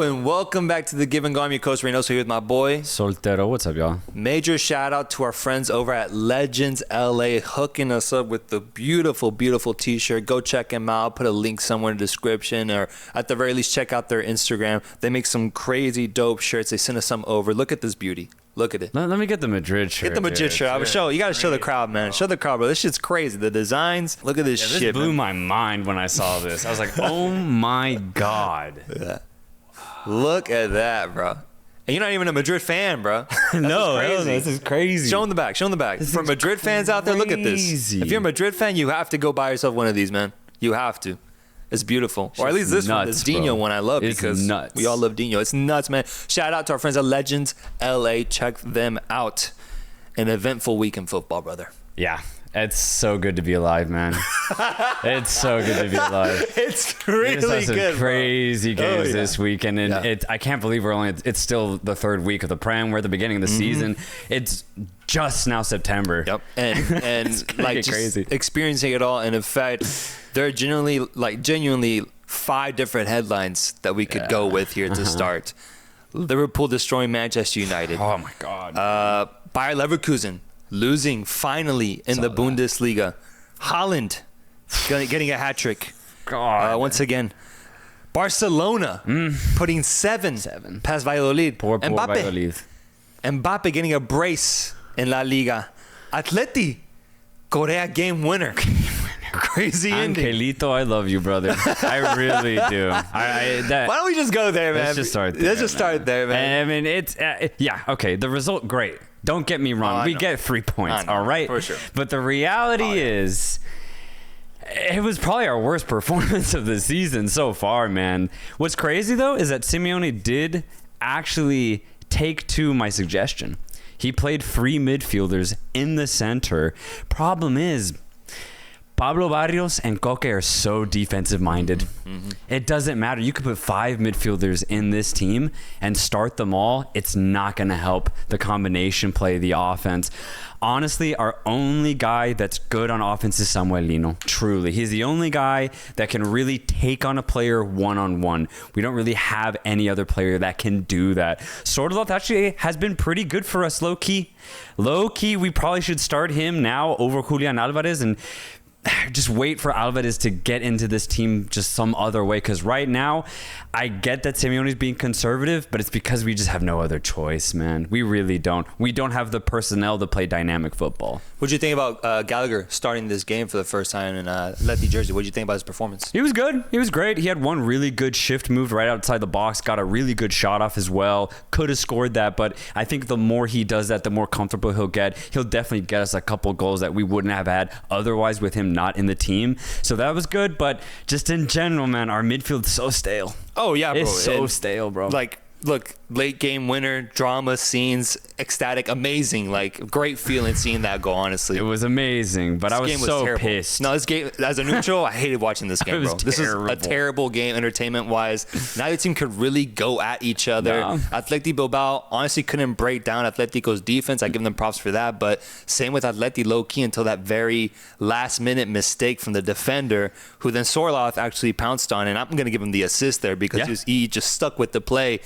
and welcome back to the Give and Go. I'm your coach, Reynoso, here with my boy Soltero. What's up, y'all? Major shout out to our friends over at Legendz LA, hooking us up with the beautiful, beautiful t-shirt. Go check them out. Put a link somewhere in the description, or at the very least, check out their Instagram. They make some crazy, dope shirts. They sent us some over. Look at this beauty. Look at it. Let me get the Madrid shirt. Get the Madrid shirt. I will show. You got to show the crowd, man. Show the crowd, bro. This shit's crazy. The designs. Look at this shit. This blew my mind when I saw this. I was like, oh my God. Yeah. Look at that, bro. And you're not even a Madrid fan, bro. No, this is crazy. Show them the back. Show them the back. For Madrid fans out there, look at this. If you're a Madrid fan, you have to go buy yourself one of these, man. You have to. It's beautiful. Or at least this one, this Dino one I love, because we all love Dino. It's nuts, man. Shout out to our friends at Legendz LA. Check them out. An eventful week in football, brother. Yeah. It's so good to be alive, man. It's so good to be alive. It's really good. Crazy games this week, and I can't believe it's still the third week of the Prem. We're at the beginning of the season. It's just now September. Yep. And like just crazy. Experiencing it all, and in fact, there are genuinely 5 different headlines that we could go with here to start. Liverpool destroying Manchester United. Oh my God. Bayer Leverkusen losing finally in the Bundesliga. Haaland getting a hat trick. God. Once again. Barcelona putting 7 past Valladolid. Poor Valladolid. Mbappe getting a brace in La Liga. Atleti, Korea game winner. Crazy ending. Angelito, I love you, brother. I really do. Why don't we just go there, man? Let's just start there. Man. I mean, it's okay. The result, great. Don't get me wrong. We get 3 points, all right? For sure. But the reality is, it was probably our worst performance of the season so far, man. What's crazy, though, is that Simeone did actually take to my suggestion. He played 3 midfielders in the center. Problem is, Pablo Barrios and Koke are so defensive-minded. It doesn't matter. You could put 5 midfielders in this team and start them all. It's not going to help the combination play, the offense. Honestly, our only guy that's good on offense is Samuel Lino. Truly. He's the only guy that can really take on a player one-on-one. We don't really have any other player that can do that. Sorloth actually has been pretty good for us, low-key. Low-key, we probably should start him now over Julian Alvarez and just wait for Alvarez to get into this team just some other way, because right now I get that Simeone's being conservative, but it's because we just have no other choice, man. We really don't. We don't have the personnel to play dynamic football. What do you think about Gallagher starting this game for the first time in Atleti jersey? What do you think about his performance? He was good. He was great. He had one really good shift move right outside the box, got a really good shot off as well. Could have scored that, but I think the more he does that, the more comfortable he'll get. He'll definitely get us a couple goals that we wouldn't have had otherwise with him not in the team. So that was good, but just in general, man, our midfield's so stale. Oh yeah, bro. It's so stale, bro. Like, look, late game winner, drama, scenes, ecstatic, amazing. Like, great feeling seeing that go, honestly. It was amazing, but I was so pissed. No, this game, as a neutral, I hated watching this game, bro. This is a terrible game entertainment-wise. Neither team could really go at each other. No. Atleti Bilbao honestly couldn't break down Atletico's defense. I give them props for that, but same with Atleti low-key until that very last-minute mistake from the defender, who then Sorloth actually pounced on, and I'm going to give him the assist there because he just stuck with the play.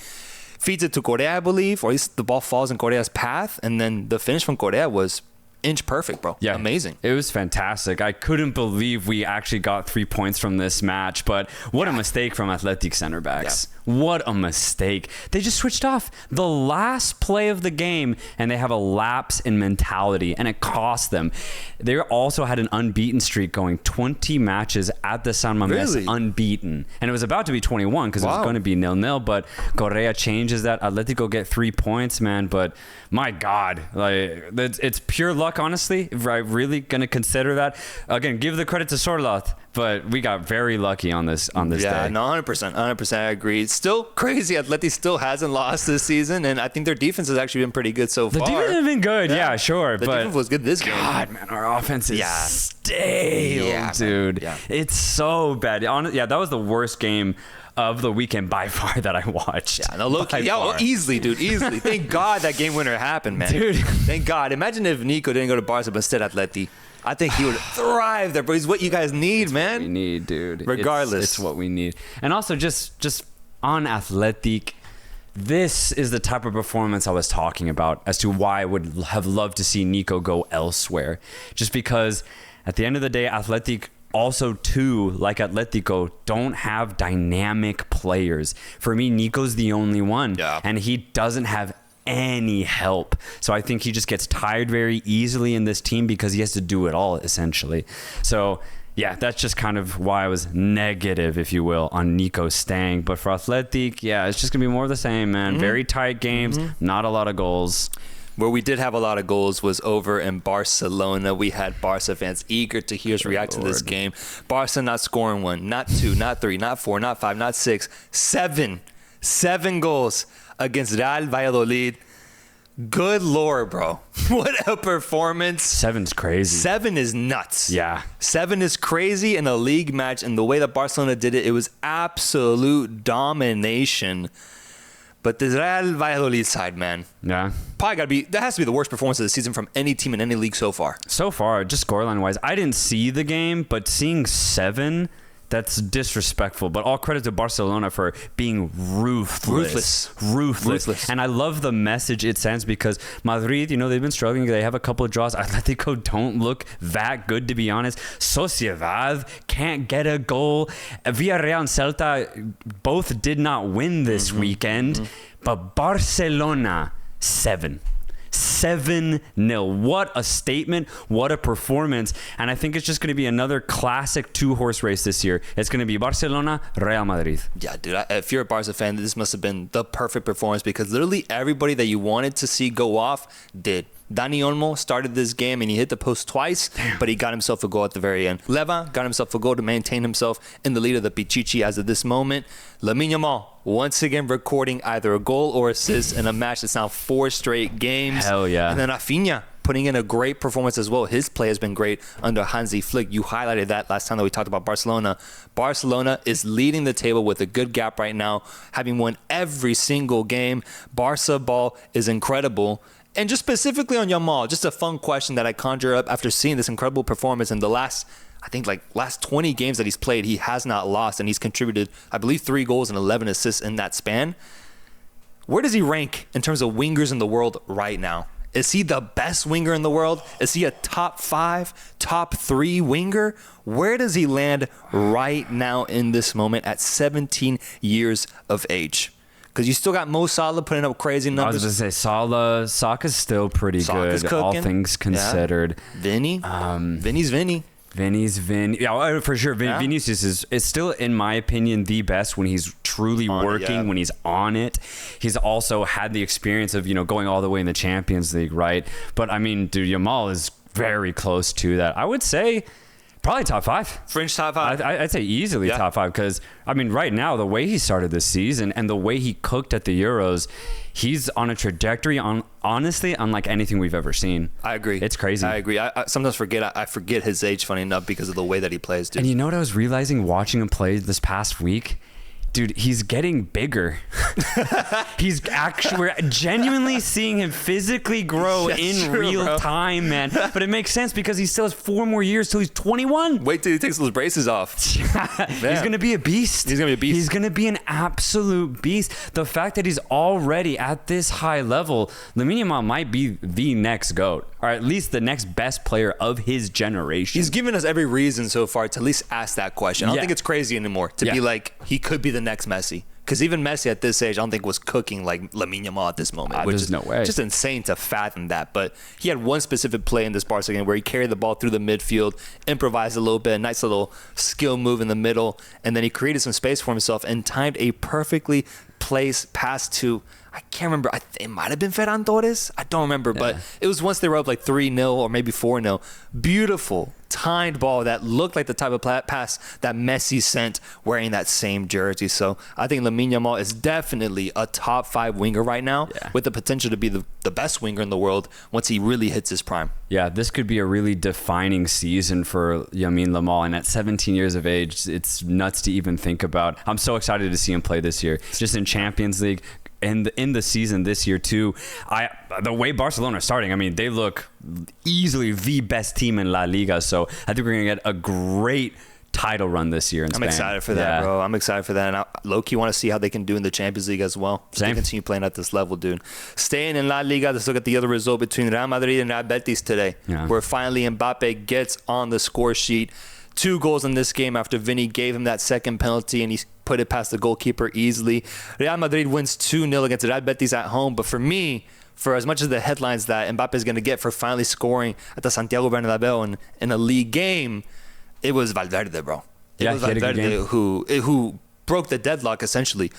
Feeds it to Correa, I believe, or at least the ball falls in Correa's path, and then the finish from Correa was inch perfect, bro. Yeah. Amazing. It was fantastic. I couldn't believe we actually got 3 points from this match, but what a mistake from Athletic center backs. Yeah. What a mistake. They just switched off the last play of the game, and they have a lapse in mentality, and it cost them. They also had an unbeaten streak going 20 matches at the San Mamés, unbeaten. And it was about to be 21 because it was going to be 0-0, but Correa changes that. Atletico get 3 points, man, but my God, like it's pure luck, honestly. If I'm really going to consider that. Again, give the credit to Sorloth, but we got very lucky on this day. Yeah, no, 100%. I agree. Still crazy. Atleti still hasn't lost this season, and I think their defense has actually been pretty good so far. The defense has been good, yeah sure. The defense was good this game. God, man, our offense is stale, dude. Yeah. It's so bad. That was the worst game of the weekend by far that I watched. Yeah, no, look, easily, dude, easily. Thank God that game winner happened, man. Dude. Thank God. Imagine if Nico didn't go to Barca, but instead Atleti. I think he would thrive there, bro. He's what you guys need, man. We need, dude. Regardless. It's what we need. And also just on Athletic, this is the type of performance I was talking about as to why I would have loved to see Nico go elsewhere. Just because at the end of the day, Athletic also, too, like Atletico, don't have dynamic players. For me, Nico's the only one. Yeah. And he doesn't have any help. So I think he just gets tired very easily in this team because he has to do it all, essentially. So, yeah, that's just kind of why I was negative, if you will, on Nico staying. But for Athletic, yeah, it's just going to be more of the same, man. Very tight games, not a lot of goals. Where we did have a lot of goals was over in Barcelona. We had Barca fans eager to hear us react to this game. Barca not scoring one, not two, not three, not four, not five, not six, seven goals against Real Valladolid. Good Lord, bro. What a performance. 7's crazy. 7 is nuts. Yeah. 7 is crazy in a league match, and the way that Barcelona did it, it was absolute domination. But the Real Valladolid side, man. Yeah. Probably got to be, that has to be the worst performance of the season from any team in any league so far. So far, just scoreline-wise, I didn't see the game, but seeing 7, that's disrespectful. But all credit to Barcelona for being ruthless. And I love the message it sends because Madrid, they've been struggling. They have a couple of draws. Atletico don't look that good, to be honest. Sociedad can't get a goal. Villarreal and Celta both did not win this weekend. But Barcelona, 7-0. What a statement. What a performance. And I think it's just going to be another classic 2-horse race this year. It's going to be Barcelona, Real Madrid. Yeah, dude. If you're a Barca fan, this must have been the perfect performance because literally everybody that you wanted to see go off did. Dani Olmo started this game and he hit the post twice, but he got himself a goal at the very end. Leva got himself a goal to maintain himself in the lead of the Pichichi as of this moment. Lamine Yamal once again recording either a goal or assist in a match that's now 4 straight games. Hell yeah. And then Rafinha putting in a great performance as well. His play has been great under Hansi Flick. You highlighted that last time that we talked about Barcelona. Barcelona is leading the table with a good gap right now, having won every single game. Barca ball is incredible. And just specifically on Yamal, just a fun question that I conjure up after seeing this incredible performance in the last 20 games that he's played, he has not lost, and he's contributed, I believe, 3 goals and 11 assists in that span. Where does he rank in terms of wingers in the world right now? Is he the best winger in the world? Is he a top 5, top 3 winger? Where does he land right now in this moment at 17 years of age? Because you still got Mo Salah putting up crazy numbers. I was going to say, Saka's still pretty good, all things considered. Yeah. Vinny's Vinny. Yeah, for sure. Vinicius is still, in my opinion, the best when he's truly working, when he's on it. He's also had the experience of, going all the way in the Champions League, right? But, I mean, dude, Yamal is very close to that. I would say probably top 5. Fringe top 5. I'd say easily top 5 because, I mean, right now, the way he started this season and the way he cooked at the Euros, he's on a trajectory honestly unlike anything we've ever seen. I agree. It's crazy. I agree. I sometimes forget his age, funny enough, because of the way that he plays, dude. And you know what I was realizing watching him play this past week? Dude, he's getting bigger. We're genuinely seeing him physically grow real time, man. But it makes sense because he still has 4 more years till he's 21. Wait till he takes those braces off. He's going to be a beast. He's going to be a beast. He's going to be an absolute beast. The fact that he's already at this high level, Lamine Yamal might be the next GOAT, or at least the next best player of his generation. He's given us every reason so far to at least ask that question. I don't think it's crazy anymore to be like, he could be the next Messi. Because even Messi at this age, I don't think was cooking like Lamine Yamal at this moment. Which there's is no way. Just insane to fathom that. But he had one specific play in this Barca game where he carried the ball through the midfield, improvised a little bit, a nice little skill move in the middle, and then he created some space for himself and timed a perfectly placed pass to, I can't remember. It might have been Ferran Torres. I don't remember. But it was once they were up like 3-0 or maybe 4-0. Beautiful timed ball that looked like the type of pass that Messi sent wearing that same jersey. So I think Lamine Yamal is definitely a top 5 winger right now with the potential to be the best winger in the world once he really hits his prime. Yeah, this could be a really defining season for Lamine Yamal. And at 17 years of age, it's nuts to even think about. I'm so excited to see him play this year. Just in Champions League. And in the season this year too, the way Barcelona is starting, I mean, they look easily the best team in La Liga. So I think we're gonna get a great title run this year in Spain. I'm excited for that, bro. I'm excited for that. And I low-key want to see how they can do in the Champions League as well. Same. They continue playing at this level, dude. Staying in La Liga, let's look at the other result between Real Madrid and Real Betis today, where finally Mbappe gets on the score sheet. 2 goals in this game after Vinny gave him that second penalty and he put it past the goalkeeper easily. Real Madrid wins 2-0 against Real Betis at home. But for me, for as much as the headlines that Mbappe is going to get for finally scoring at the Santiago Bernabeu in a league game, it was Valverde, bro. It was Valverde who broke the deadlock, essentially.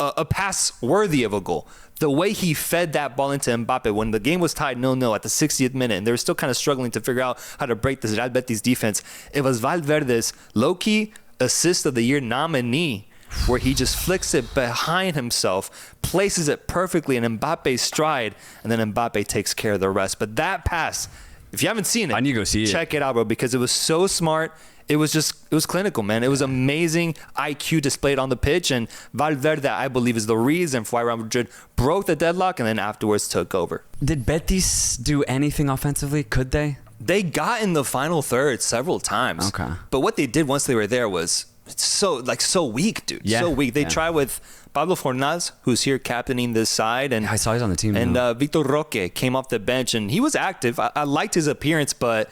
A pass worthy of a goal. The way he fed that ball into Mbappe when the game was tied 0-0 at the 60th minute, and they were still kind of struggling to figure out how to break this Real Betis defense. It was Valverde's low-key assist of the year nominee, where he just flicks it behind himself, places it perfectly in Mbappe's stride, and then Mbappe takes care of the rest. But that pass, if you haven't seen it, I need to go see check it out, bro, because it was so smart. It was clinical, man. It was amazing IQ displayed on the pitch, and Valverde, I believe, is the reason why Real Madrid broke the deadlock and then afterwards took over. Did Betis do anything offensively? Could they? They got in the final third several times. Okay. But what they did once they were there was so weak, dude. Yeah. So weak. They tried with Pablo Fornals, who's here captaining this side, and I saw he's on the team. And Victor Roque came off the bench, and he was active. I liked his appearance, but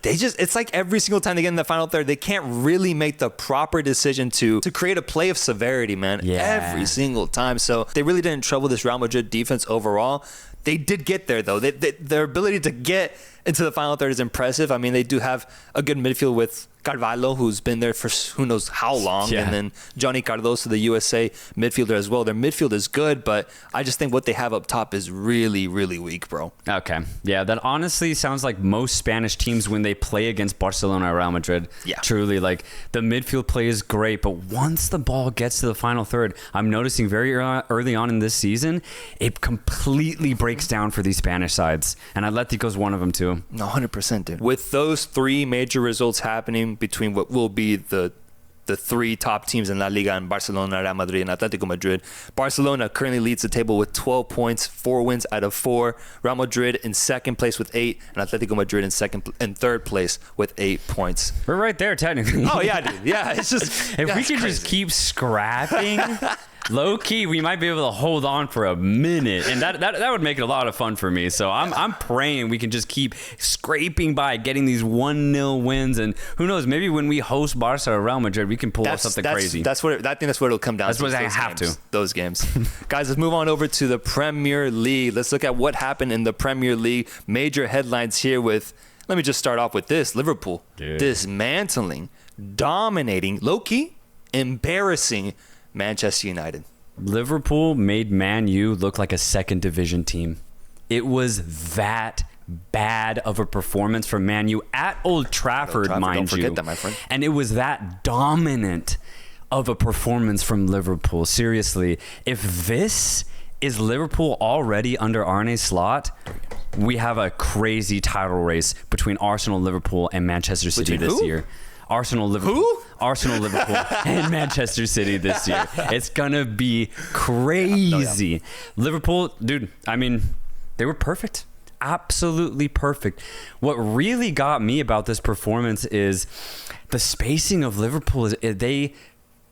it's like every single time they get in the final third, they can't really make the proper decision to create a play of severity, man. Every single time. So they really didn't trouble this Real Madrid defense overall. They did get there, though. Their ability to get into the final third is impressive. I mean, they do have a good midfield with Carvalho, who's been there for who knows how long, and then Johnny Cardoso, the USA midfielder as well. Their midfield is good, but I just think what they have up top is really, really weak, bro. Okay. Yeah, that honestly sounds like most Spanish teams when they play against Barcelona or Real Madrid. Yeah. Truly, like, the midfield play is great, but once the ball gets to the final third, I'm noticing very early on in this season, it completely breaks down for these Spanish sides, and Atletico's one of them too. No, 100%, dude. With those 3 major results happening between what will be the 3 top teams in La Liga, and Barcelona, Real Madrid, and Atletico Madrid. Barcelona currently leads the table with 12 points, 4 wins out of 4. Real Madrid in second place with 8, and Atletico Madrid in third place with 8 points. We're right there, technically. Oh, yeah, dude. Yeah, it's just... if we could just keep scrapping... Low key, we might be able to hold on for a minute, and that would make it a lot of fun for me. So I'm praying we can just keep scraping by, getting these 1-0 wins, and who knows, maybe when we host Barca or Real Madrid, we can pull off something crazy. I think that's what it'll come down to. That's what I have to. Those games, guys. Let's move on over to the Premier League. Let's look at what happened in the Premier League. Major headlines here with. Let me just start off with this: Liverpool dismantling, dominating, low key, embarrassing Manchester United. Liverpool made Man U look like a second division team. It was that bad of a performance from Man U at Old Trafford, mind Don't forget you. that, my friend. And it was that dominant of a performance from Liverpool. Seriously, if this is Liverpool already under Arne Slot, we have a crazy title race between Arsenal, Liverpool, and Manchester City this year. Arsenal, Liverpool, and Manchester City this year. It's gonna be crazy. Liverpool, dude, I mean, they were perfect. Absolutely perfect. What really got me about this performance is the spacing of Liverpool. They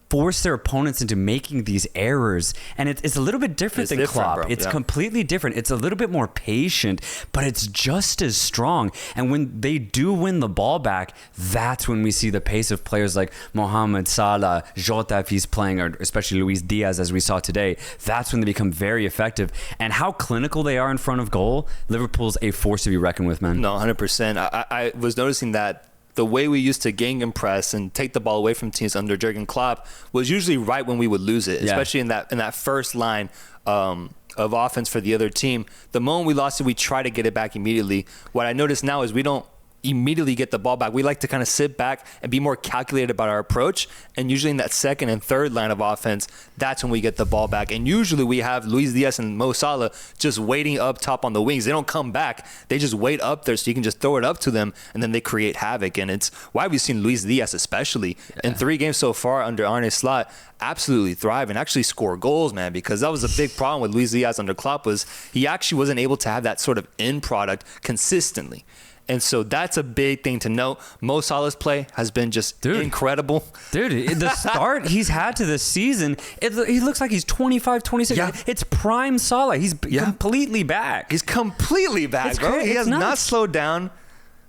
force their opponents into making these errors, and it's a little bit different than Klopp. Bro. It's completely different. It's a little bit more patient, but it's just as strong. And when they do win the ball back, that's when we see the pace of players like Mohamed Salah, Jota if he's playing, or especially Luis Diaz as we saw today. That's when they become very effective. And how clinical they are in front of goal, Liverpool's a force to be reckoned with, man. No, 100%. I was noticing that the way we used to gang and press and take the ball away from teams under Jurgen Klopp was usually right when we would lose it, especially in that first line of offense for the other team. The moment we lost it, we try to get it back immediately. What I notice now is we don't immediately get the ball back. We like to kind of sit back and be more calculated about our approach. And usually in that second and third line of offense, that's when we get the ball back. And usually we have Luis Diaz and Mo Salah just waiting up top on the wings. They don't come back. They just wait up there so you can just throw it up to them, and then they create havoc. And it's why we've seen Luis Diaz especially in 3 games so far under Arne Slot absolutely thrive and actually score goals, man, because that was a big problem with Luis Diaz under Klopp was he actually wasn't able to have that sort of end product consistently. And so that's a big thing to note. Mo Salah's play has been just incredible. Dude, the start he's had to this season, he looks like he's 25, 26. Yeah. It's prime Salah. He's completely back. He's completely back, bro. He has not slowed down.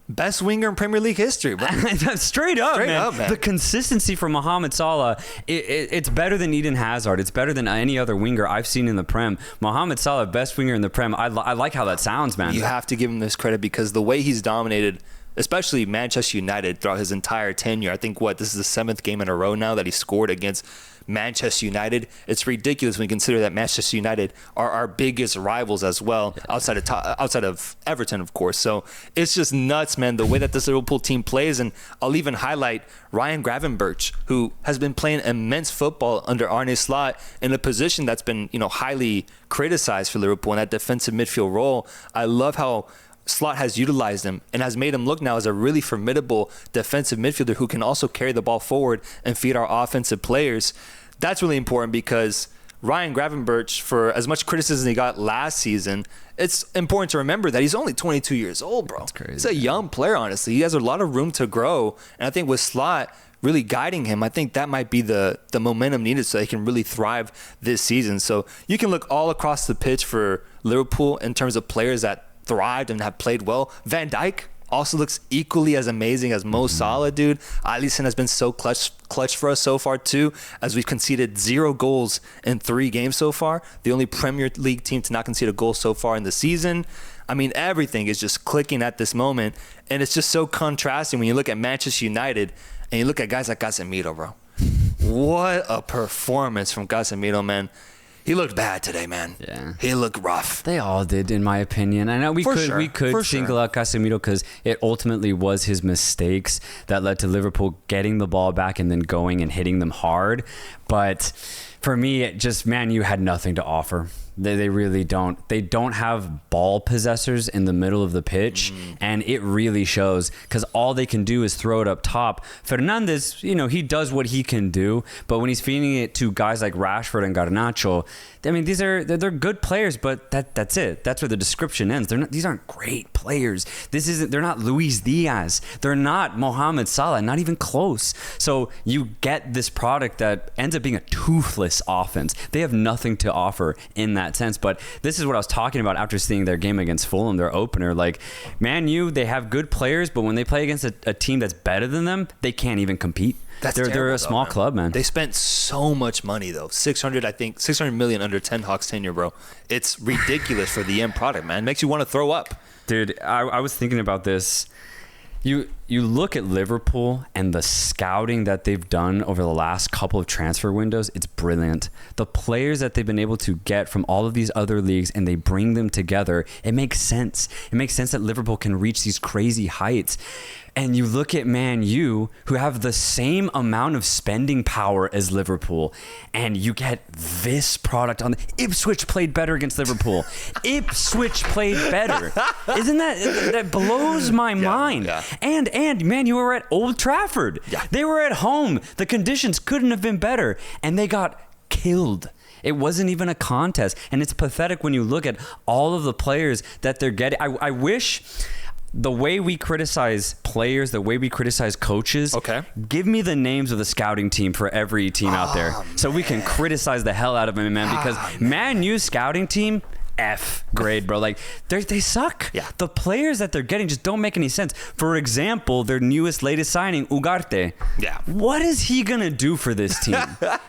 Best winger in Premier League history, bro. Straight up, man. The consistency from Mohamed Salah, it's better than Eden Hazard. It's better than any other winger I've seen in the Prem. Mohamed Salah, best winger in the Prem. I like how that sounds, man. You have to give him this credit because the way he's dominated, especially Manchester United throughout his entire tenure. I think, this is the 7th game in a row now that he scored against Manchester United. It's ridiculous when you consider that Manchester United are our biggest rivals as well, outside of Everton, of course. So it's just nuts, man, the way that this Liverpool team plays. And I'll even highlight Ryan Gravenberch, who has been playing immense football under Arne Slot in a position that's been, highly criticized for Liverpool in that defensive midfield role. I love how Slot has utilized him and has made him look now as a really formidable defensive midfielder who can also carry the ball forward and feed our offensive players. That's really important because Ryan Gravenberch, for as much criticism he got last season, it's important to remember that he's only 22 years old, bro. That's crazy. He's a young player, honestly. He has a lot of room to grow. And I think with Slot really guiding him, I think that might be the momentum needed so they can really thrive this season. So you can look all across the pitch for Liverpool in terms of players that thrived and have played well. Van Dijk also looks equally as amazing as Mo Salah, dude. Alisson has been so clutch for us so far too, as we've conceded 0 goals in 3 games so far. The only Premier League team to not concede a goal so far in the season. I mean, everything is just clicking at this moment, and it's just so contrasting when you look at Manchester United and you look at guys like Casemiro, bro. What a performance from Casemiro, man. He looked bad today, man. Yeah. He looked rough. They all did, in my opinion. I know we could single out Casemiro because it ultimately was his mistakes that led to Liverpool getting the ball back and then going and hitting them hard. But for me, it just, Man U had nothing to offer. They really don't. They don't have ball possessors in the middle of the pitch, and it really shows because all they can do is throw it up top. Fernandes, he does what he can do, but when he's feeding it to guys like Rashford and Garnacho, I mean, they're good players, but that's it. That's where the description ends. These aren't great players. They're not Luis Diaz. They're not Mohamed Salah. Not even close. So you get this product that ends up being a toothless offense. They have nothing to offer in that sense. But this is what I was talking about after seeing their game against Fulham, their opener. Like, Man U, they have good players, but when they play against a team that's better than them, they can't even compete. They're a small club, man. They spent so much money though. 600 million under Ten Hag's tenure, bro. It's ridiculous for the end product, man. It makes you want to throw up. Dude, I was thinking about this. You look at Liverpool and the scouting that they've done over the last couple of transfer windows, it's brilliant. The players that they've been able to get from all of these other leagues and they bring them together, it makes sense. It makes sense that Liverpool can reach these crazy heights. And you look at Man U, who have the same amount of spending power as Liverpool, and you get this product on. Ipswich played better against Liverpool. Ipswich played better. Isn't that blows my mind? Yeah. And Man U were at Old Trafford. Yeah. They were at home. The conditions couldn't have been better, and they got killed. It wasn't even a contest, and it's pathetic when you look at all of the players that they're getting. I wish. The way we criticize players, the way we criticize coaches, give me the names of the scouting team for every team out there so we can criticize the hell out of them, man, because Man U's scouting team, F grade, bro. Like, they suck. Yeah. The players that they're getting just don't make any sense. For example, their latest signing, Ugarte. Yeah. What is he going to do for this team?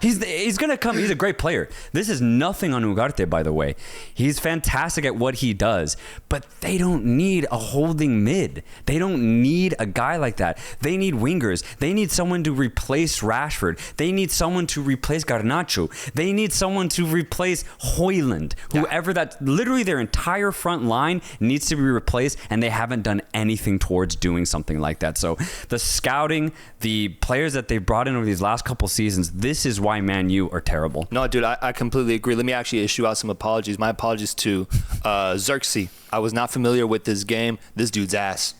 He's going to come. He's a great player. This is nothing on Ugarte, by the way. He's fantastic at what he does, but they don't need a holding mid. They don't need a guy like that. They need wingers. They need someone to replace Rashford. They need someone to replace Garnacho. They need someone to replace Haaland. Whoever that, literally their entire front line needs to be replaced, and they haven't done anything towards doing something like that. So the scouting, the players that they've brought in over these last couple seasons, this is why Man U are terrible. No, dude, I completely agree. Let me actually issue out some apologies. My apologies to Xerxes. I was not familiar with this game. This dude's ass.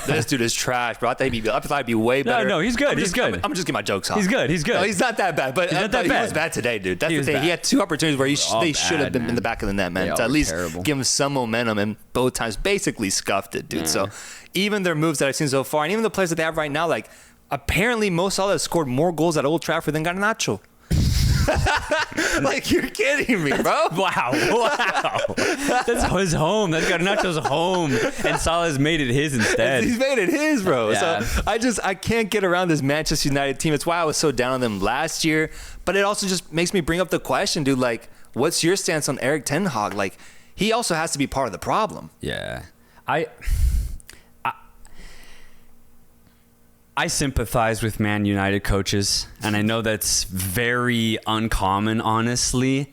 This dude is trash, bro. I thought he'd be way better. No, he's good. He's good. I'm just getting my jokes off. He's good. No, he's not that bad, but he was bad today, dude. That's the thing. He had 2 opportunities where they should have been in the back of the net, man. to at least give him some momentum, and both times basically scuffed it, dude. Yeah. So even their moves that I've seen so far, and even the players that they have right now, like apparently Mo Salah has scored more goals at Old Trafford than Garnacho. Like, you're kidding me, bro. Wow. That's his home. That's Garnacho's home, and Salah's made it his instead. He's made it his, bro. Yeah. So I can't get around this Manchester United team. It's why I was so down on them last year, but it also just makes me bring up the question, dude, like, what's your stance on Erik ten Hag? Like, he also has to be part of the problem. Yeah. I sympathize with Man United coaches, and I know that's very uncommon, honestly.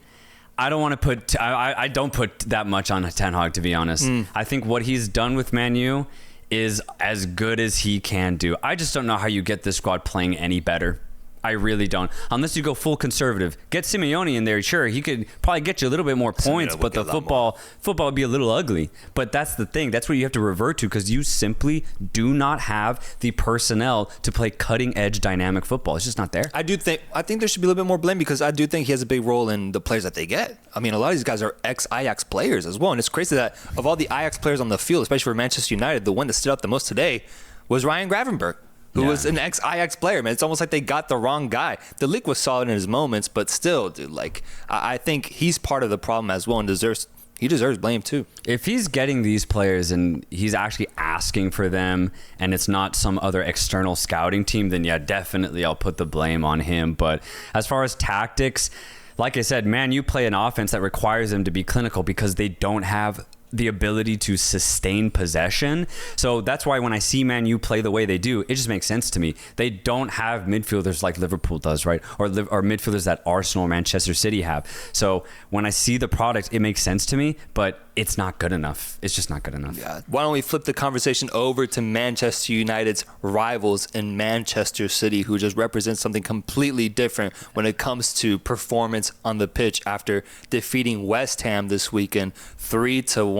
I don't want to put I don't put that much on Ten Hag, to be honest. I think what he's done with Man U is as good as he can do. I just don't know how you get this squad playing any better. I really don't. Unless you go full conservative. Get Simeone in there. Sure, he could probably get you a little bit more points, but the football would be a little ugly. But that's the thing. That's what you have to revert to, because you simply do not have the personnel to play cutting-edge dynamic football. It's just not there. I think there should be a little bit more blame, because I do think he has a big role in the players that they get. I mean, a lot of these guys are ex-Ajax players as well. And it's crazy that of all the Ajax players on the field, especially for Manchester United, the one that stood out the most today was Ryan Gravenberch, who was an ex-Ajax player, man. It's almost like they got the wrong guy. The league was solid in his moments, but still, dude, like, I think he's part of the problem as well, and he deserves blame too. If he's getting these players and he's actually asking for them, and it's not some other external scouting team, then yeah, definitely I'll put the blame on him. But as far as tactics, like I said, man, you play an offense that requires them to be clinical because they don't have the ability to sustain possession. So that's why when I see Man U play the way they do, it just makes sense to me. They don't have midfielders like Liverpool does, right? Or midfielders that Arsenal or Manchester City have. So when I see the product, it makes sense to me, but it's not good enough. It's just not good enough. Yeah. Why don't we flip the conversation over to Manchester United's rivals in Manchester City, who just represents something completely different when it comes to performance on the pitch after defeating West Ham this weekend 3-1.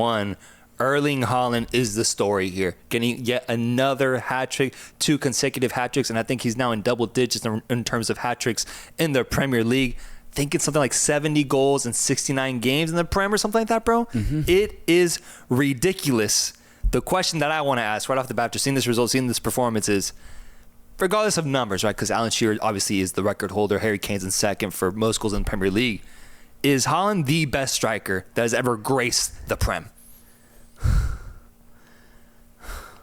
Erling Haaland is the story here, getting yet another hat-trick, 2 consecutive hat-tricks, and I think he's now in double digits in terms of hat-tricks in the Premier League. I think it's something like 70 goals in 69 games in the Prem or something like that, bro. Mm-hmm. It is ridiculous. The question that I want to ask right off the bat after seeing this result, seeing this performance is, regardless of numbers, right, because Alan Shearer obviously is the record holder, Harry Kane's in second for most goals in the Premier League, is Haaland the best striker that has ever graced the Prem?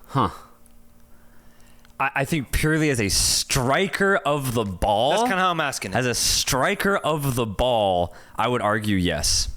Huh. I think purely as a striker of the ball. That's kind of how I'm asking it. As a striker of the ball, I would argue yes.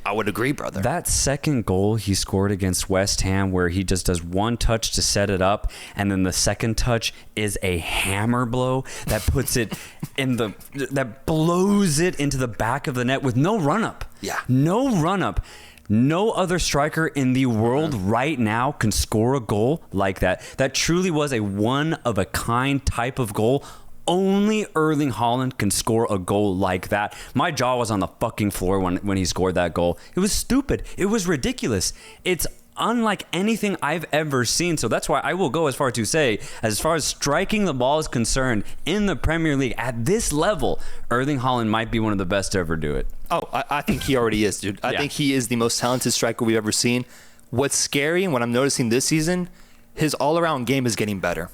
I would agree, brother. That second goal he scored against West Ham, where he just does one touch to set it up, and then the second touch is a hammer blow that puts it that blows it into the back of the net with no run-up. Yeah. No run-up. No other striker in the world right now can score a goal like that. That truly was a one-of-a-kind type of goal. Only Erling Haaland can score a goal like that. My jaw was on the fucking floor when he scored that goal. It was stupid. It was ridiculous. It's unlike anything I've ever seen. So that's why I will go as far to say, as far as striking the ball is concerned in the Premier League at this level, Erling Haaland might be one of the best to ever do it. Oh, I think he already is, dude. I think he is the most talented striker we've ever seen. What's scary and what I'm noticing this season, his all-around game is getting better.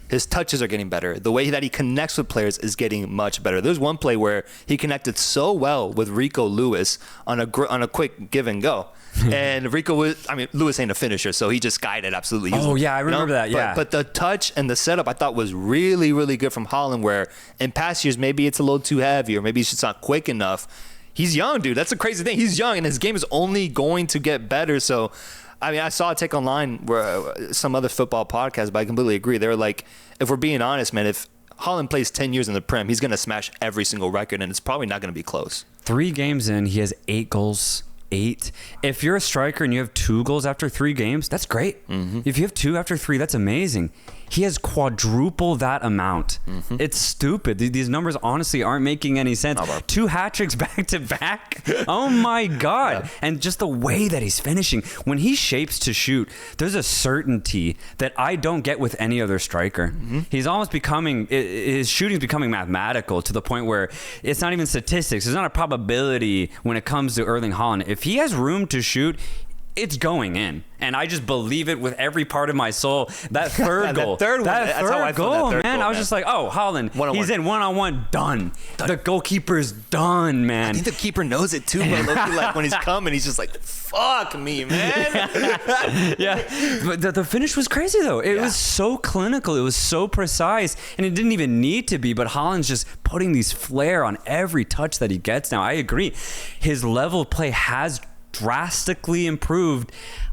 His touches are getting better. The way that he connects with players is getting much better. There's one play where he connected so well with Rico Lewis on a quick give and go. And Lewis ain't a finisher, so he just guided absolutely. Oh, yeah, I remember that, yeah. But the touch and the setup I thought was really, really good from Haaland, where in past years, maybe it's a little too heavy or maybe it's just not quick enough. He's young, dude. That's the crazy thing. He's young, and his game is only going to get better. So, I mean, I saw a take online where some other football podcast, but I completely agree. They were like, if we're being honest, man, if Haaland plays 10 years in the Prem, he's going to smash every single record, and it's probably not going to be close. 3 games in, he has 8 goals. 8. If you're a striker and you have 2 goals after 3 games, that's great. Mm-hmm. If you have 2 after 3, that's amazing. He has quadruple that amount. It's stupid. These numbers honestly aren't making any sense. 2 hat tricks back to back. Oh my God. And just the way that he's finishing. When he shapes to shoot, there's a certainty that I don't get with any other striker. He's almost becoming, his shooting's becoming mathematical to the point where it's not even statistics. There's not a probability when it comes to Erling Haaland. If he has room to shoot, it's going in. And I just believe it with every part of my soul. That third goal. That third goal, man. I was just like, oh, Haaland, he's in one-on-one, done. The goalkeeper's done, man. I think the keeper knows it too, but like when he's coming, he's just like, fuck me, man. But the finish was crazy, though. It was so clinical. It was so precise, and it didn't even need to be, but Haaland's just putting these flair on every touch that he gets now. I agree. His level of play has drastically improved.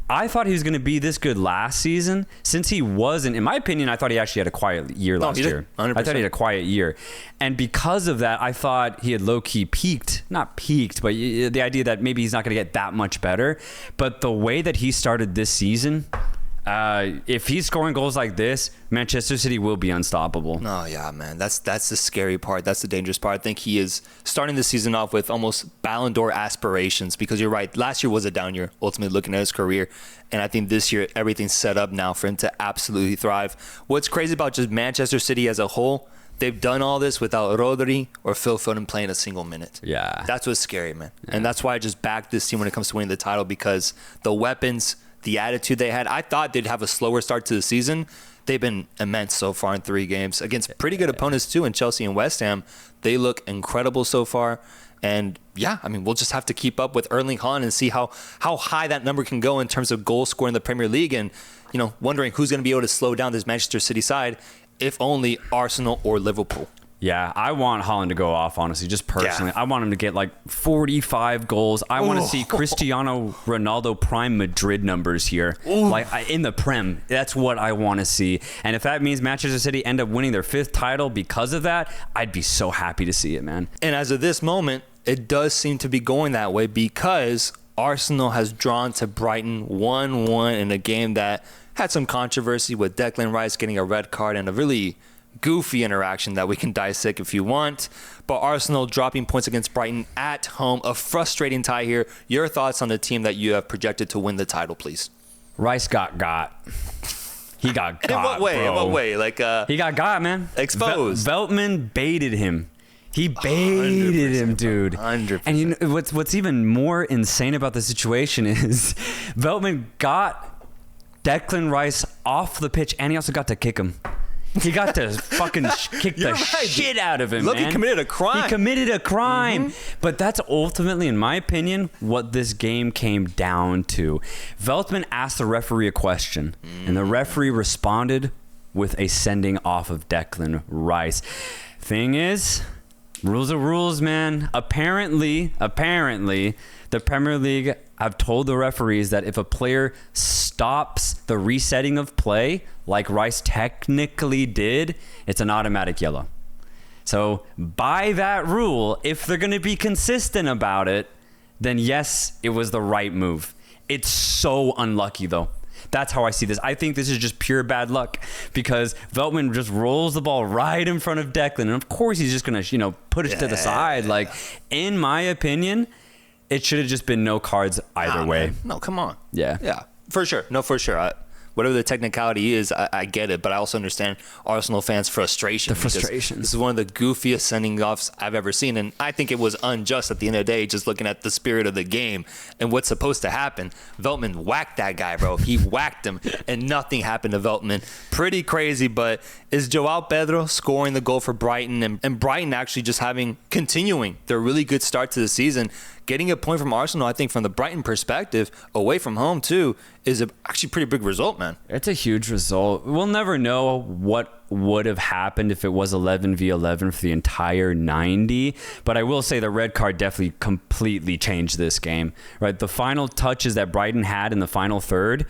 I thought he was going to be this good last season. Since he wasn't, in my opinion, I thought he actually had a quiet year last year. 100%. I thought he had a quiet year. And because of that, I thought he had low-key peaked. Not peaked, but the idea that maybe he's not going to get that much better. But the way that he started this season, if he's scoring goals like this, Manchester City will be unstoppable. Oh, yeah, man. That's the scary part. That's the dangerous part. I think he is starting the season off with almost Ballon d'Or aspirations because you're right. Last year was a down year, ultimately looking at his career. And I think this year, everything's set up now for him to absolutely thrive. What's crazy about just Manchester City as a whole, they've done all this without Rodri or Phil Foden playing a single minute. Yeah. That's what's scary, man. Yeah. And that's why I just backed this team when it comes to winning the title because the weapons, the attitude they had, I thought they'd have a slower start to the season. They've been immense so far in 3 games against pretty good opponents too in Chelsea and West Ham. They look incredible so far. And yeah, I mean, we'll just have to keep up with Erling Haaland and see how high that number can go in terms of goal scoring in the Premier League. And, you know, wondering who's going to be able to slow down this Manchester City side, if only Arsenal or Liverpool. Yeah, I want Haaland to go off, honestly, just personally. Yeah. I want him to get like 45 goals. I want to see Cristiano Ronaldo prime Madrid numbers here. Like in the Prem. That's what I want to see. And if that means Manchester City end up winning their 5th title because of that, I'd be so happy to see it, man. And as of this moment, it does seem to be going that way because Arsenal has drawn to Brighton 1-1 in a game that had some controversy with Declan Rice getting a red card and a really goofy interaction that we can dissect if you want. But Arsenal dropping points against Brighton at home. A frustrating tie here. Your thoughts on the team that you have projected to win the title, please? Rice got. He got got. In what way? Bro. In what way? Like he got, man. Exposed. Veltman baited him. He baited him, dude. 100%. And you know what's even more insane about the situation is Veltman got Declan Rice off the pitch, and he also got to kick him. He got to fucking kick the shit out of him, Look, man. he committed a crime. He committed a crime. But that's ultimately, in my opinion, what this game came down to. Veltman asked the referee a question, and the referee responded with a sending off of Declan Rice. Thing is, rules are rules, man. Apparently, the Premier League have told the referees that if a player stops the resetting of play, like Rice technically did, it's an automatic yellow. So by that rule, if they're going to be consistent about it, then yes, it was the right move. It's so unlucky, though. That's how I see this. I think this is just pure bad luck because Veltman just rolls the ball right in front of Declan. And of course, he's just going to, put it to the side. Like, in my opinion, it should have just been no cards either way. Man. No, come on. Yeah. Yeah, for sure. No, for sure. Whatever the technicality is, I get it, but I also understand Arsenal fans' frustration. The frustration. This is one of the goofiest sending offs I've ever seen, and I think it was unjust at the end of the day, just looking at the spirit of the game and what's supposed to happen. Veltman whacked that guy, bro. He whacked him, and nothing happened to Veltman. Pretty crazy, but is Joao Pedro scoring the goal for Brighton, and Brighton actually just continuing their really good start to the season, getting a point from Arsenal, I think from the Brighton perspective, away from home too, is actually pretty big result, man. It's a huge result. We'll never know what would have happened if it was 11v11 for the entire 90, but I will say the red card definitely completely changed this game, right? The final touches that Brighton had in the final third,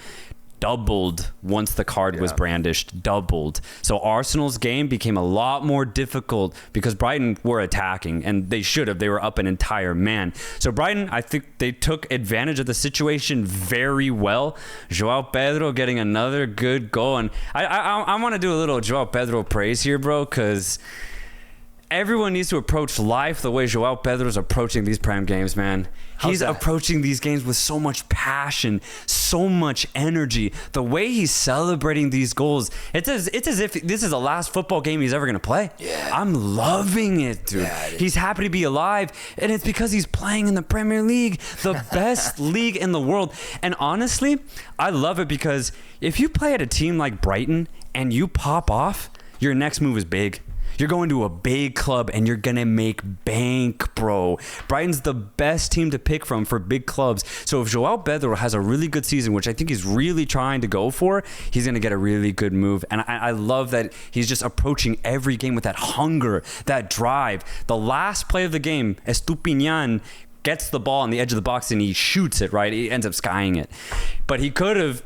doubled once the card was brandished, doubled. So Arsenal's game became a lot more difficult because Brighton were attacking, and they should have. They were up an entire man. So Brighton, I think they took advantage of the situation very well. Joao Pedro getting another good goal. And I want to do a little Joao Pedro praise here, bro, because everyone needs to approach life the way Joao Pedro's approaching these Prem games, man. He's approaching these games with so much passion, so much energy. The way he's celebrating these goals, it's as if this is the last football game he's ever going to play. Yeah. I'm loving it, dude. Yeah, he's happy to be alive, and it's because he's playing in the Premier League, the best league in the world. And honestly, I love it because if you play at a team like Brighton and you pop off, your next move is big. You're going to a big club and you're going to make bank, bro. Brighton's the best team to pick from for big clubs. So if Joao Pedro has a really good season, which I think he's really trying to go for, he's going to get a really good move. And I love that he's just approaching every game with that hunger, that drive. The last play of the game, Estupiñán gets the ball on the edge of the box and he shoots it, right? He ends up skying it. But he could have,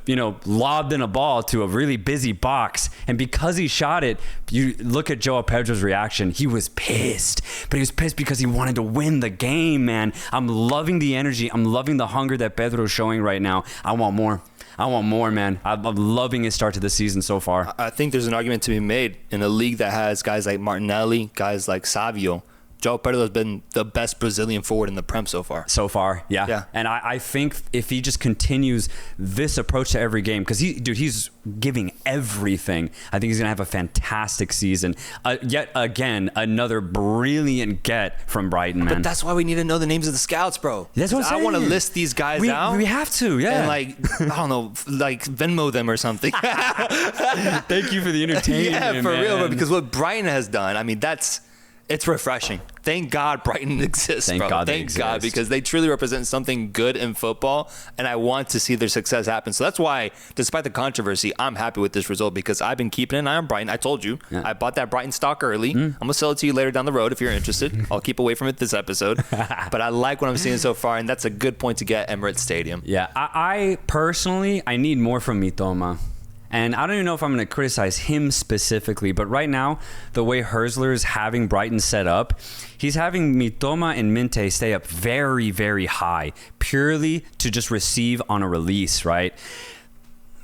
lobbed in a ball to a really busy box. And because he shot it, you look at Joao Pedro's reaction. He was pissed. But he was pissed because he wanted to win the game, man. I'm loving the energy. I'm loving the hunger that Pedro's showing right now. I want more, man. I'm loving his start to the season so far. I think there's an argument to be made in a league that has guys like Martinelli, guys like Savio. Joao Pedro has been the best Brazilian forward in the Prem so far. Yeah. And I think if he just continues this approach to every game, because he's giving everything, I think he's going to have a fantastic season. Yet again, another brilliant get from Brighton, man. But that's why we need to know the names of the scouts, bro. That's what I'm saying. I want to list these guys out. We have to, yeah. And I don't know, Venmo them or something. Thank you for the entertainment, yeah, for man. real, bro, because what Brighton has done, I mean, it's refreshing. Thank God Brighton exists, Thank bro. God Thank God, because they truly represent something good in football, and I want to see their success happen. So that's why, despite the controversy, I'm happy with this result because I've been keeping an eye on Brighton. I told you, I bought that Brighton stock early. I'm going to sell it to you later down the road if you're interested. I'll keep away from it this episode. But I like what I'm seeing so far, and that's a good point to get Emirates Stadium. Yeah, I personally, I need more from Mitoma. And I don't even know if I'm going to criticize him specifically, but right now, the way Herzler is having Brighton set up, he's having Mitoma and Minte stay up very, very high, purely to just receive on a release, right?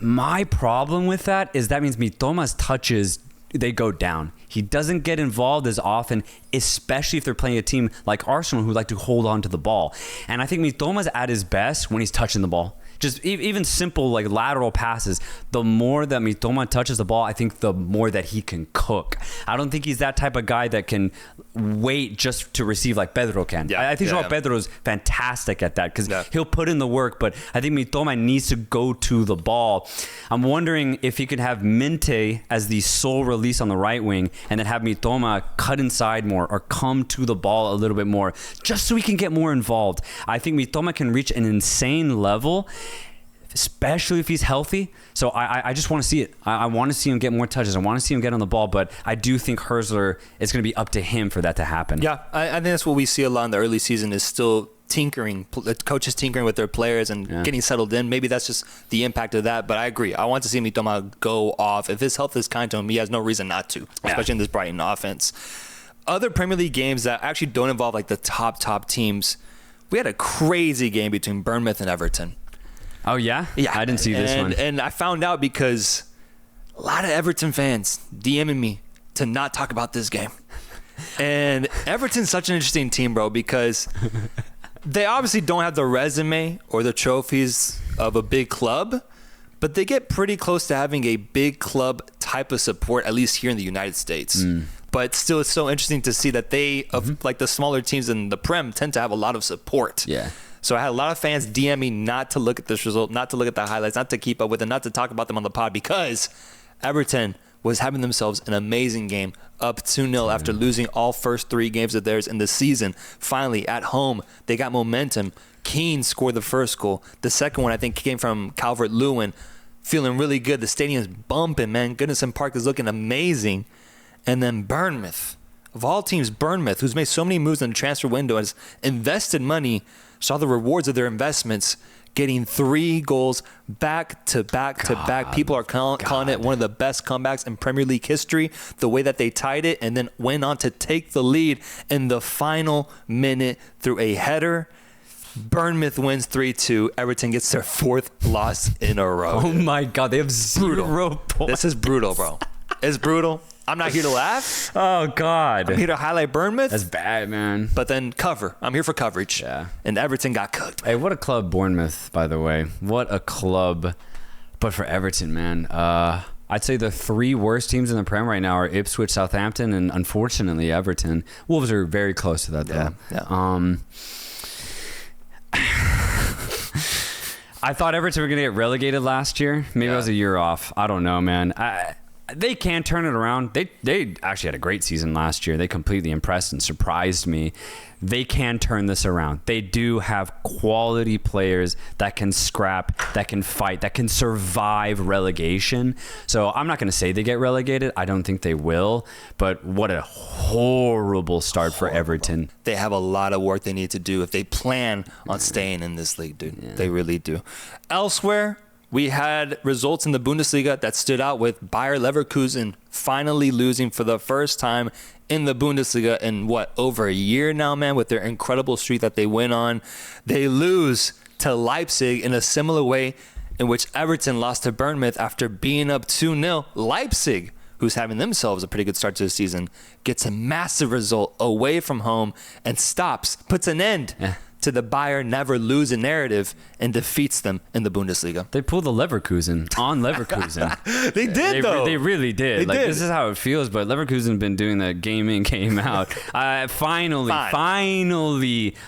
My problem with that is that means Mitoma's touches, they go down. He doesn't get involved as often, especially if they're playing a team like Arsenal who like to hold on to the ball. And I think Mitoma's at his best when he's touching the ball. Just even simple like lateral passes. The more that Mitoma touches the ball, I think the more that he can cook. I don't think he's that type of guy that can wait just to receive like Pedro can. I think Joao Pedro's fantastic at that because he'll put in the work, but I think Mitoma needs to go to the ball. I'm wondering if he could have Minte as the sole release on the right wing and then have Mitoma cut inside more or come to the ball a little bit more just so he can get more involved. I think Mitoma can reach an insane level, especially if he's healthy. So I just want to see it. I want to see him get more touches. I want to see him get on the ball, but I do think Herzler, it's going to be up to him for that to happen. Yeah, I think that's what we see a lot in the early season is still tinkering, coaches tinkering with their players and getting settled in. Maybe that's just the impact of that, but I agree. I want to see Mitoma go off. If his health is kind to him, he has no reason not to, especially in this Brighton offense. Other Premier League games that actually don't involve like the top teams, we had a crazy game between Bournemouth and Everton. Oh, yeah? Yeah. I didn't see this one. And I found out because a lot of Everton fans DMing me to not talk about this game. And Everton's such an interesting team, bro, because they obviously don't have the resume or the trophies of a big club, but they get pretty close to having a big club type of support, at least here in the United States. But still, it's so interesting to see that they, of like the smaller teams in the Prem, tend to have a lot of support. Yeah. So I had a lot of fans DM me not to look at this result, not to look at the highlights, not to keep up with it, not to talk about them on the pod because Everton was having themselves an amazing game, up 2-0 after losing all first 3 games of theirs in the season. Finally, at home, they got momentum. Keane scored the first goal. The second one, I think, came from Calvert-Lewin. Feeling really good. The stadium's bumping, man. Goodison Park is looking amazing. And then Bournemouth, of all teams, Bournemouth, who's made so many moves in the transfer window, has invested money, saw the rewards of their investments, getting 3 goals back to back to back. People are calling it one of the best comebacks in Premier League history, the way that they tied it and then went on to take the lead in the final minute through a header. Bournemouth wins 3-2. Everton gets their 4th loss in a row. Oh my God, they have 0 points. This is brutal, bro. It's brutal. I'm not here to laugh. Oh God. I'm here to highlight Bournemouth. That's bad, man. But then cover. I'm here for coverage. Yeah. And Everton got cooked. Hey, what a club, Bournemouth, by the way. What a club. But for Everton, man, I'd say the 3 worst teams in the Prem right now are Ipswich, Southampton, and unfortunately Everton. Wolves are very close to that, though. Yeah. I thought Everton were going to get relegated last year. Maybe I was a year off. I don't know, man. They can turn it around. They actually had a great season last year. They completely impressed and surprised me. They can turn this around. They do have quality players that can scrap, that can fight, that can survive relegation. So I'm not going to say they get relegated. I don't think they will. But what a horrible start for Everton. They have a lot of work they need to do if they plan on staying in this league, dude. Yeah. They really do. Elsewhere, we had results in the Bundesliga that stood out with Bayer Leverkusen finally losing for the first time in the Bundesliga in over a year now, man, with their incredible streak that they went on. They lose to Leipzig in a similar way in which Everton lost to Bournemouth after being up 2-0. Leipzig, who's having themselves a pretty good start to the season, gets a massive result away from home and puts an end to the Bayer never lose a narrative and defeats them in the Bundesliga. They pulled the Leverkusen on Leverkusen. They did, though. They really did. This is how it feels, but Leverkusen been doing that game in, game out. Finally,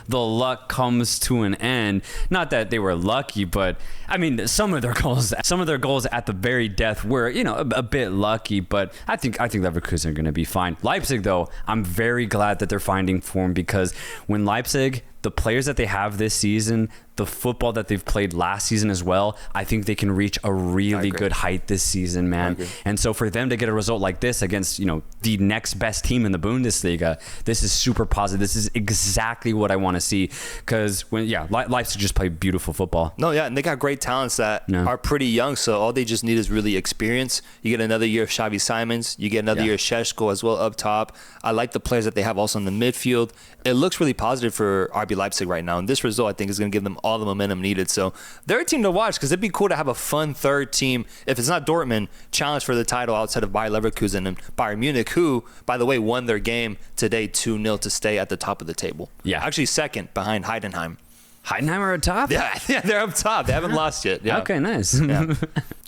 the luck comes to an end. Not that they were lucky, but I mean, some of their goals at the very death were, a bit lucky, but I think Leverkusen are going to be fine. Leipzig, though, I'm very glad that they're finding form, because when Leipzig, the players that they have this season, the football that they've played last season as well, I think they can reach a really good height this season, man. And so for them to get a result like this against, the next best team in the Bundesliga, this is super positive. This is exactly what I want to see, because Leipzig just play beautiful football. No, yeah, and they got great talents that are pretty young, so all they just need is really experience. You get another year of Xavi Simons, you get another year of Šeško as well up top. I like the players that they have also in the midfield. It looks really positive for RB Leipzig right now, and this result I think is going to give them all the momentum needed. So they're a team to watch, because it'd be cool to have a fun third team, if it's not Dortmund, challenge for the title outside of Bayer Leverkusen and Bayern Munich, who, by the way, won their game today 2-0 to stay at the top of the table. Yeah, actually second behind Heidenheim. Heidenheim are up top? Yeah, they're up top. They haven't lost yet. Yeah. Okay, nice. Yeah.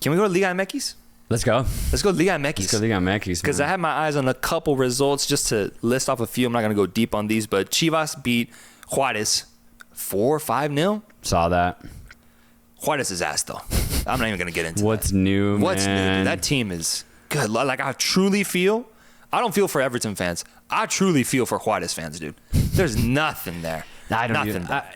Can we go to Liga MX? Let's go. Let's go Liga MX. Because I had my eyes on a couple results, just to list off a few. I'm not going to go deep on these, but Chivas beat Juarez 4-5-0. Saw that. Juarez is ass, though. I'm not even going to get into What's new, What's new? That team is good. Like, I don't feel for Everton fans. I truly feel for Juarez fans, dude. There's nothing there.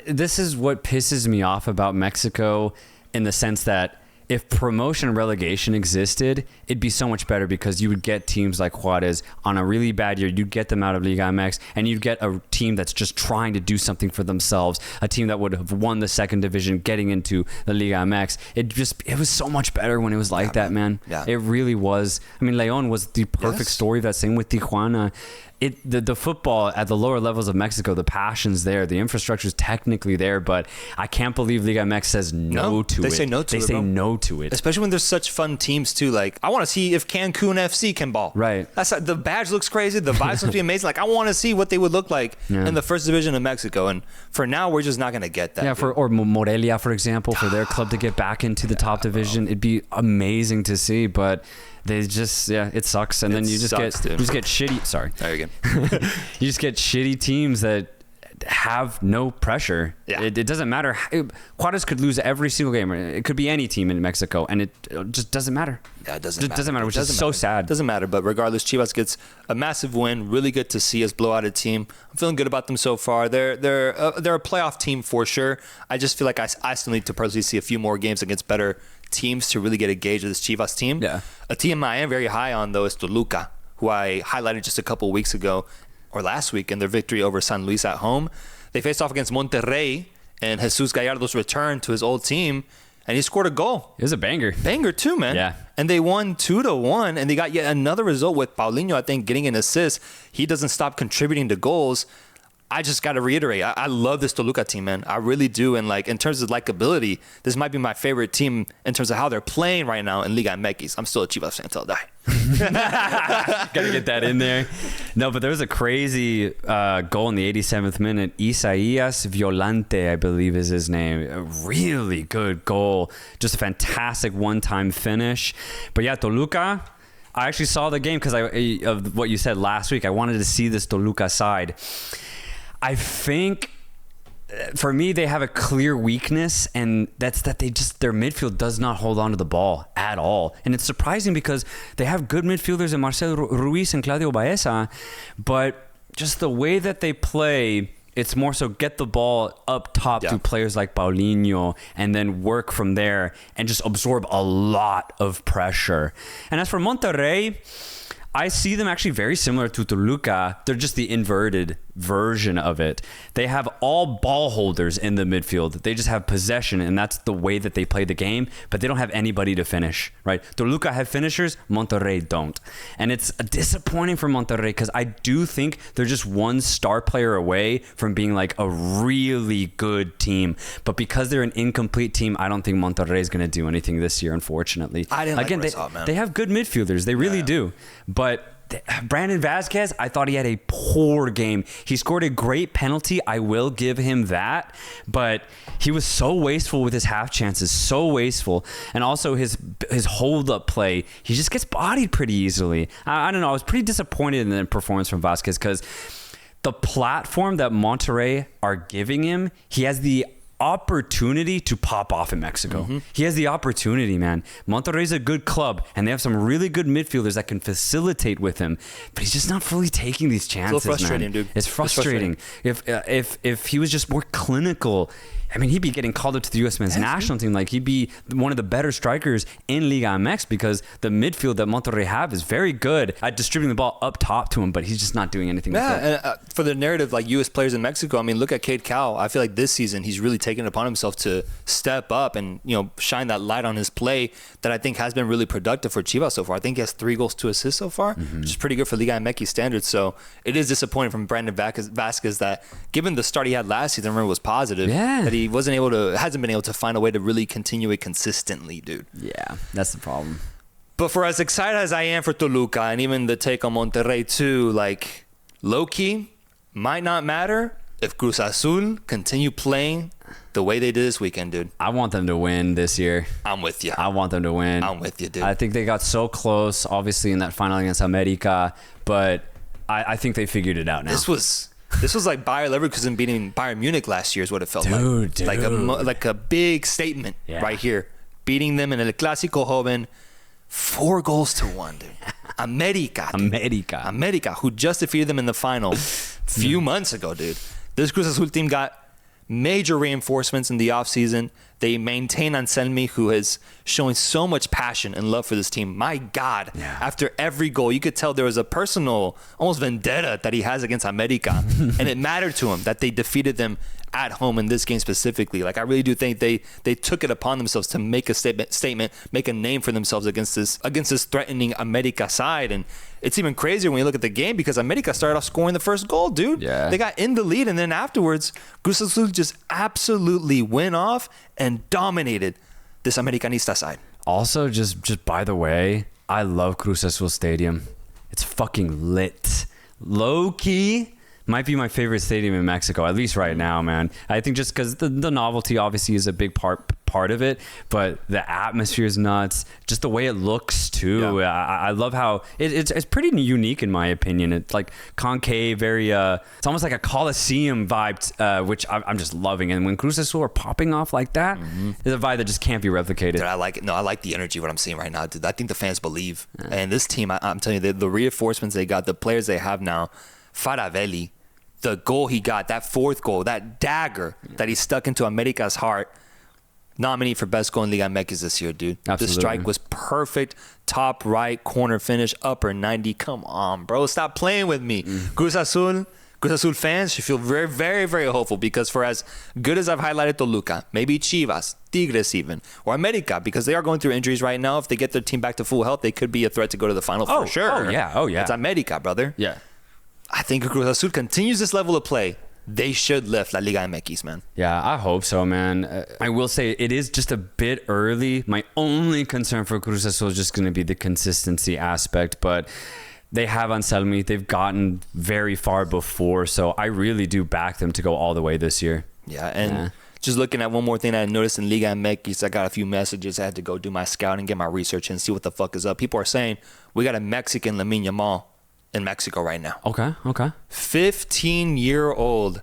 This is what pisses me off about Mexico, in the sense that if promotion and relegation existed, it'd be so much better, because you would get teams like Juarez on a really bad year. You'd get them out of Liga MX, and you'd get a team that's just trying to do something for themselves, a team that would have won the second division getting into the Liga MX. It was so much better when it was like that, man. Yeah. It really was. I mean, León was the perfect story of that. Same with Tijuana. The football at the lower levels of Mexico, the passion's there, the infrastructure's technically there, but I can't believe Liga MX says no to it. They say no to it. Especially when there's such fun teams too. Like, I want to see if Cancun FC can ball. Right. The badge looks crazy. The vibes must be amazing. Like, I want to see what they would look like in the first division of Mexico. And for now, we're just not going to get that. Yeah. Or Morelia, for example, for their club to get back into the top division, it'd be amazing to see. But they just, it sucks. And then you just get shitty. Sorry. There you go. You just get shitty teams that have no pressure. Yeah. It doesn't matter. Juarez could lose every single game. It could be any team in Mexico, and it just doesn't matter. Yeah, it doesn't matter, which is so sad. It doesn't matter, but regardless, Chivas gets a massive win. Really good to see us blow out a team. I'm feeling good about them so far. They're a playoff team for sure. I just feel like I still need to personally see a few more games against better teams to really get a gauge of this Chivas team. Yeah. A team I am very high on, though, is Toluca, who I highlighted just a couple weeks ago, or last week, in their victory over San Luis at home. They faced off against Monterrey and Jesus Gallardo's return to his old team, and he scored a goal. It was a banger. Banger too, man. Yeah. And they won 2-1, and they got yet another result with Paulinho, I think, getting an assist. He doesn't stop contributing to goals. I just got to reiterate, I love this Toluca team, man. I really do. And like in terms of likability, this might be my favorite team in terms of how they're playing right now in Liga MX. I'm still a Chivas fan until I die. Gotta get that in there. No, but there was a crazy goal in the 87th minute. Isaías Violante, I believe is his name. A really good goal. Just a fantastic one-time finish. But yeah, Toluca, I actually saw the game because of what you said last week. I wanted to see this Toluca side. I think for me, they have a clear weakness, and that's that their midfield does not hold on to the ball at all. And it's surprising because they have good midfielders in Marcelo Ruiz and Claudio Baeza, but just the way that they play, it's more so get the ball up top to players like Paulinho and then work from there and just absorb a lot of pressure. And as for Monterrey, I see them actually very similar to Toluca. They're just the inverted version of it. They have all ball holders in the midfield. They just have possession, and that's the way that they play the game, but they don't have anybody to finish, right? Toluca have finishers, Monterrey don't. And it's disappointing for Monterrey because I do think they're just one star player away from being like a really good team. But because they're an incomplete team, I don't think Monterrey is going to do anything this year, unfortunately. I didn't Again, they have good midfielders. They really do. But Brandon Vazquez, I thought he had a poor game. He scored a great penalty. I will give him that. But he was so wasteful with his half chances, so wasteful. And also his hold-up play, he just gets bodied pretty easily. I don't know. I was pretty disappointed in the performance from Vazquez because the platform that Monterrey are giving him, he has the opportunity to pop off in Mexico. He has the opportunity, man. Monterrey's a good club, and they have some really good midfielders that can facilitate with him, but he's just not fully taking these chances. It's a little frustrating, man. dude. It's frustrating. If he was just more clinical, I mean, he'd be getting called up to the U.S. men's national team. Like, he'd be one of the better strikers in Liga MX because the midfield that Monterrey have is very good at distributing the ball up top to him, but he's just not doing anything with it. And for the narrative, like U.S. players in Mexico, I mean, look at Cade Cowell. I feel like this season he's really taken it upon himself to step up and, shine that light on his play that I think has been really productive for Chivas so far. I think he has 3 goals, 2 assists so far, which is pretty good for Liga MX standards. So it is disappointing from Brandon Vazquez that given the start he had last season, remember, was positive, that he hasn't been able to find a way to really continue it consistently, dude. Yeah, that's the problem. But for as excited as I am for Toluca and even the take on Monterrey too, like, low-key might not matter if Cruz Azul continue playing the way they did this weekend, dude. I want them to win this year. I'm with you. I want them to win. I'm with you, dude. I think they got so close, obviously, in that final against America, but I think they figured it out now. This was like Bayer Leverkusen beating Bayern Munich last year is what it felt like. Dude. Like a big statement right here. Beating them in El Clásico Joven 4-1, dude. America, who just defeated them in the final a few months ago, dude. This Cruz Azul team got major reinforcements in the offseason. They maintain Anselmi, who is showing so much passion and love for this team. My God, after every goal, you could tell there was a personal, almost vendetta that he has against America. And it mattered to him that they defeated them at home in this game specifically. Like, I really do think they took it upon themselves to make a statement, make a name for themselves against this threatening America side. And it's even crazier when you look at the game because America started off scoring the first goal, dude. Yeah. They got in the lead, and then afterwards, Cruz Azul just absolutely went off and dominated this Americanista side. Also, just by the way, I love Cruz Azul Stadium. It's fucking lit. Low-key might be my favorite stadium in Mexico, at least right now, man. I think just because the novelty obviously is a big part of it, but the atmosphere is nuts. Just the way it looks too. Yeah. I love how it's pretty unique in my opinion. It's like concave, very it's almost like a Coliseum vibe, which I'm just loving. And when Cruz Azul are popping off like that, it's a vibe that just can't be replicated. Dude, I like it. No, I like the energy of what I'm seeing right now, dude. I think the fans believe. And this team, I'm telling you, the reinforcements they got, the players they have now, Faravelli, the goal he got, that 4th goal, that dagger that he stuck into America's heart, nominee for best goal in Liga MX this year, dude. Absolutely. The strike was perfect. Top right corner finish, upper 90. Come on, bro. Stop playing with me. Cruz Azul Cruz Azul fans should feel very, very, very hopeful because for as good as I've highlighted Toluca, maybe Chivas, Tigres even, or America, because they are going through injuries right now. If they get their team back to full health, they could be a threat to go to the final for sure. Oh, yeah. It's America, brother. Yeah. I think if Cruz Azul continues this level of play, they should lift La Liga MX, man. Yeah, I hope so, man. I will say it is just a bit early. My only concern for Cruz Azul is just going to be the consistency aspect, but they have Anselmi. They've gotten very far before, so I really do back them to go all the way this year. Yeah, and just looking at one more thing I noticed in Liga MX, I got a few messages. I had to go do my scouting, get my research, and see what the fuck is up. People are saying we got a Mexican Lamine Yamal in Mexico right now. Okay. 15-year-old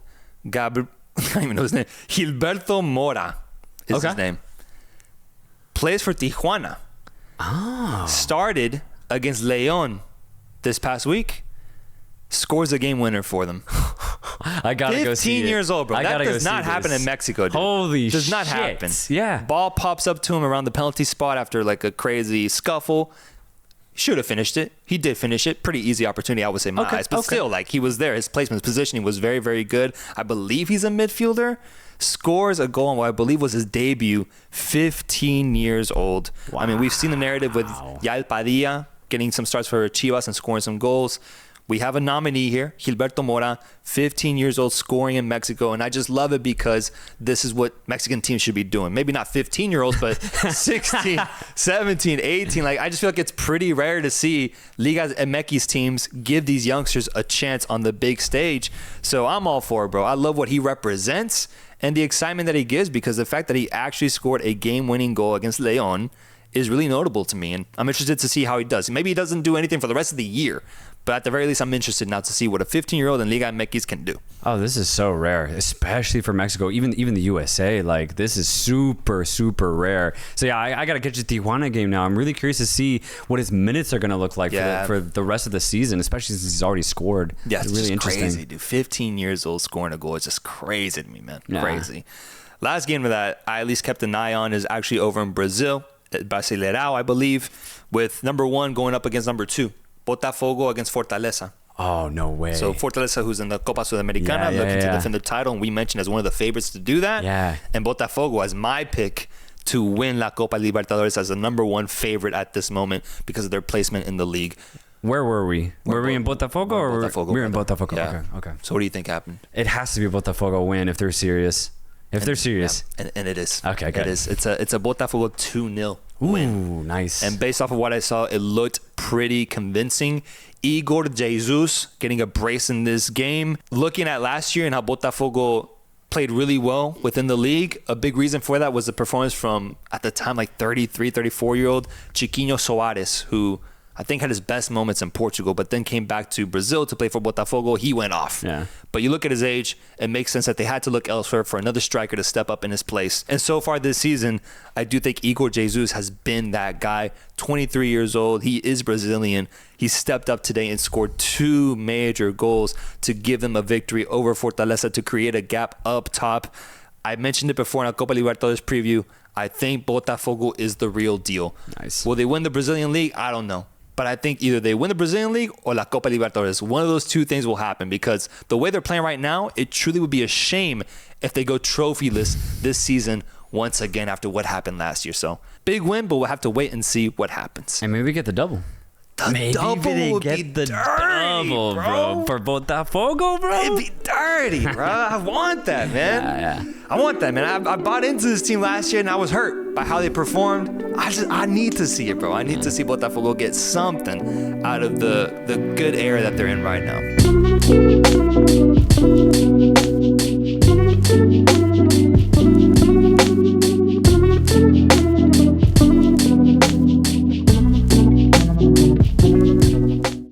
Gabriel, I don't even know his name. Gilberto Mora is his name. Plays for Tijuana. Oh. Started against León this past week. Scores a game winner for them. I gotta go see it. 15 years old, bro. That does not happen in Mexico, dude. Holy shit. Does not happen. Yeah. Ball pops up to him around the penalty spot after like a crazy scuffle. Should have finished it. He did finish it. Pretty easy opportunity, I would say, in my eyes. But still, like, he was there. His placement, his positioning was very, very good. I believe he's a midfielder. Scores a goal on what I believe was his debut. 15 years old. Wow. I mean, we've seen the narrative with Yael Padilla getting some starts for Chivas and scoring some goals. We have a nominee here, Gilberto Mora, 15 years old, scoring in Mexico. And I just love it because this is what Mexican teams should be doing. Maybe not 15-year-olds, but 16, 17, 18. Like, I just feel like it's pretty rare to see Liga MX teams give these youngsters a chance on the big stage. So I'm all for it, bro. I love what he represents and the excitement that he gives, because the fact that he actually scored a game-winning goal against León is really notable to me. And I'm interested to see how he does. Maybe he doesn't do anything for the rest of the year, but at the very least, I'm interested now to see what a 15-year-old in Liga MX can do. Oh, this is so rare, especially for Mexico. Even the USA, like, this is super, super rare. So, yeah, I got to get you the Tijuana game now. I'm really curious to see what his minutes are going to look like for the rest of the season, especially since he's already scored. Yeah, it's really just interesting. Crazy, dude. 15 years old scoring a goal is just crazy to me, man. Yeah. Crazy. Last game that I at least kept an eye on is actually over in Brazil, at Brasileirão, I believe, with number 1 going up against number 2. Botafogo against Fortaleza. Oh, no way. So Fortaleza, who's in the Copa Sudamericana, looking to defend the title, and we mentioned as one of the favorites to do that. Yeah. And Botafogo as my pick to win La Copa Libertadores as the number 1 favorite at this moment because of their placement in the league. Where were we? Were we in Botafogo or Botafogo, we were in Botafogo? Yeah. Okay. So what do you think happened? It has to be a Botafogo win if they're serious. They're serious. Yeah, and it is. Okay, good. It is. It's a Botafogo 2-0 win. Ooh, nice. And based off of what I saw, it looked pretty convincing. Igor Jesus getting a brace in this game. Looking at last year and how Botafogo played really well within the league, a big reason for that was the performance from, at the time, like 33, 34-year-old Chiquinho Soares, who I think had his best moments in Portugal, but then came back to Brazil to play for Botafogo. He went off. Yeah. But you look at his age, it makes sense that they had to look elsewhere for another striker to step up in his place. And so far this season, I do think Igor Jesus has been that guy. 23 years old. He is Brazilian. He stepped up today and scored 2 major goals to give them a victory over Fortaleza to create a gap up top. I mentioned it before in our Copa Libertadores preview. I think Botafogo is the real deal. Nice. Will they win the Brazilian League? I don't know. But I think either they win the Brazilian League or La Copa Libertadores. One of those 2 things will happen because the way they're playing right now, it truly would be a shame if they go trophyless this season once again after what happened last year. So big win, but we'll have to wait and see what happens. And maybe we get the double. Maybe they get the double, bro. For Botafogo, bro. It'd be dirty, bro. I want that, man. Yeah. I want that, man. I bought into this team last year and I was hurt by how they performed. I need to see it, bro. I need to see Botafogo get something out of the good era that they're in right now.